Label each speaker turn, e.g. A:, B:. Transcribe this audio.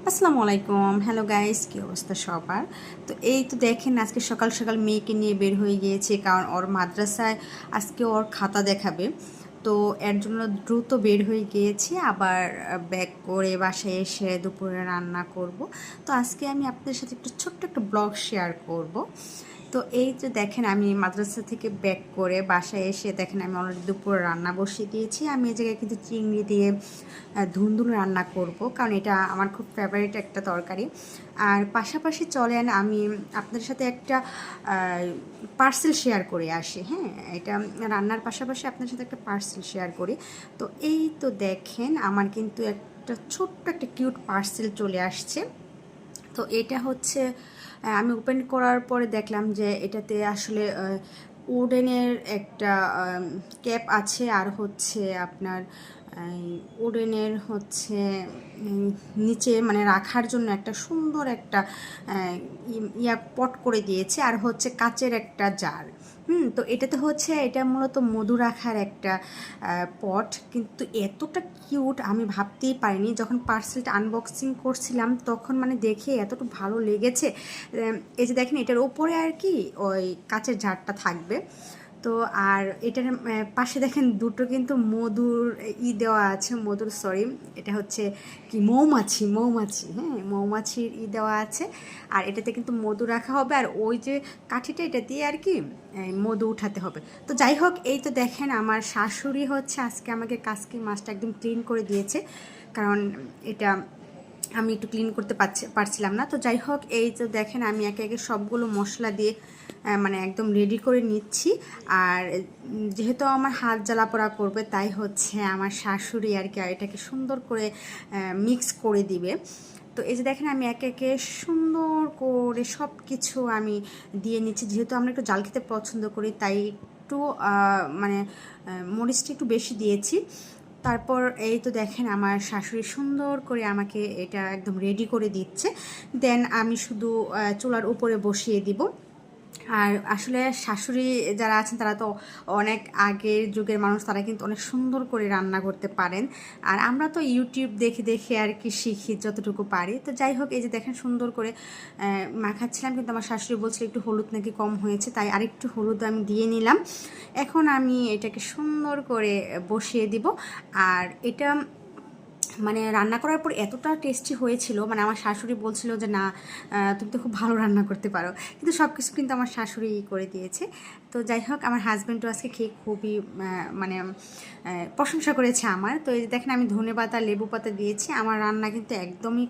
A: আসসালামু আলাইকুম। Hello guys, কী অবস্থা সবার? তো এই তো দেখেন, আজকে সকাল সকাল মেয়েকে নিয়ে বের হয়ে গিয়েছে, কারণ ওর মাদ্রাসায় আজকে ওর খাতা দেখাবে। তো এর জন্য দ্রুত বের হয়ে গিয়েছি। আবার ব্যাক করে বাসায় এসে দুপুরে রান্না করব। তো আজকে আমি আপনাদের সাথে একটু ছোট্ট একটা ব্লগ শেয়ার করব। তো এই যে দেখেন, আমি মাদ্রাসা থেকে ব্যাক করে বাসায় এসে দেখেন আমি অলরেডি দুপুরে রান্না বসিয়ে দিয়েছি। আমি এই জায়গায় কিন্তু চিংড়ি দিয়ে ধুন্দুল রান্না করব, কারণ এটা আমার খুব ফেভারিট একটা তরকারি। আর পাশাপাশি চলেন আমি আপনাদের সাথে একটা পার্সেল শেয়ার করে আসি। হ্যাঁ, এটা রান্নার পাশাপাশি আপনার সাথে একটা পার্সেল শেয়ার করি। তো এই তো দেখেন, আমার কিন্তু একটা ছোট্ট একটা কিউট পার্সেল চলে আসছে। তো এটা হচ্ছে আমি ওপেন করার পরে দেখলাম যে এটাতে আসলে উডেনের একটা ক্যাপ আছে, আর হচ্ছে আপনার উডেনের হচ্ছে নিচে মানে রাখার জন্য একটা সুন্দর একটা পট করে দিয়েছে, আর হচ্ছে কাচের একটা জার। তো এটাতে হচ্ছে এটা মূলত মধু রাখার একটা পট, কিন্তু এতটা কিউট আমি ভাবতেই পারিনি। যখন পার্সেলটা আনবক্সিং করছিলাম তখন মানে দেখে এতটা ভালো লেগেছে। এই যে দেখেন, এটার ওপরে আর কি ওই কাচের জারটা থাকবে। তো আর এটার পাশে দেখেন দুটো কিন্তু মধুর দেওয়া আছে, মধুর সরি, এটা হচ্ছে কি মৌমাছি, হ্যাঁ, মৌমাছির দেওয়া আছে। আর এটাতে কিন্তু মধু রাখা হবে, আর ওই যে কাঠিটা এটা দিয়ে আর কি মধু উঠাতে হবে। তো যাই হোক, এই তো দেখেন আমার শাশুড়ি হচ্ছে আজকে আমাকে কাসকি মাছটা একদম ক্লিন করে দিয়েছে, কারণ এটা আমি একটু ক্লিন করতে পারছিলাম না। তো যাই হোক, এই তো দেখেন আমি একে একে সবগুলো মশলা দিয়ে মানে একদম রেডি করে নিচ্ছি। আর যেহেতু আমার হাত জ্বালা পোড়া করবে, তাই হচ্ছে আমার শাশুড়ি আর কি এটাকে সুন্দর করে মিক্স করে দিবে। তো এই যে দেখেন আমি একে একে সুন্দর করে সব কিছু আমি দিয়ে নিচ্ছি। যেহেতু আমরা একটু জাল খেতে পছন্দ করি, তাই একটু মানে মরিচটা একটু বেশি দিয়েছি। তারপর এই তো দেখেন আমার শাশুড়ি সুন্দর করে আমাকে এটা একদম রেডি করে দিচ্ছে। দেন আমি শুধু চুলার উপরে বসিয়ে দিব। আর আসলে শাশুড়ি যারা আছেন তারা তো অনেক আগের যুগের মানুষ, তারা কিন্তু অনেক সুন্দর করে রান্না করতে পারেন। আর আমরা তো ইউটিউব দেখে দেখে আর কি শিখি যতটুকু পারি। তো যাই হোক, এই যে দেখেন সুন্দর করে মাখাচ্ছিলাম, কিন্তু আমার শাশুড়ি বলছিল একটু হলুদ নাকি কম হয়েছে, তাই আরেকটু হলুদ আমি দিয়ে নিলাম। এখন আমি এটাকে সুন্দর করে বসিয়ে দিব। আর এটা মানে রান্না করার পর এতটা টেস্টি হয়েছিল, মানে আমার শাশুড়ি বলছিল যে না, তুমি তো খুব ভালো রান্না করতে পারো, কিন্তু সব কিছু কিন্তু আমার শাশুড়ি করে দিয়েছে। তো যাই হোক, আমার হাজব্যান্ডও আজকে খেয়ে খুবই মানে প্রশংসা করেছে আমার। তো এই যে দেখেন আমি ধনেপাতা লেবু পাতা দিয়েছি। আমার রান্না কিন্তু একদমই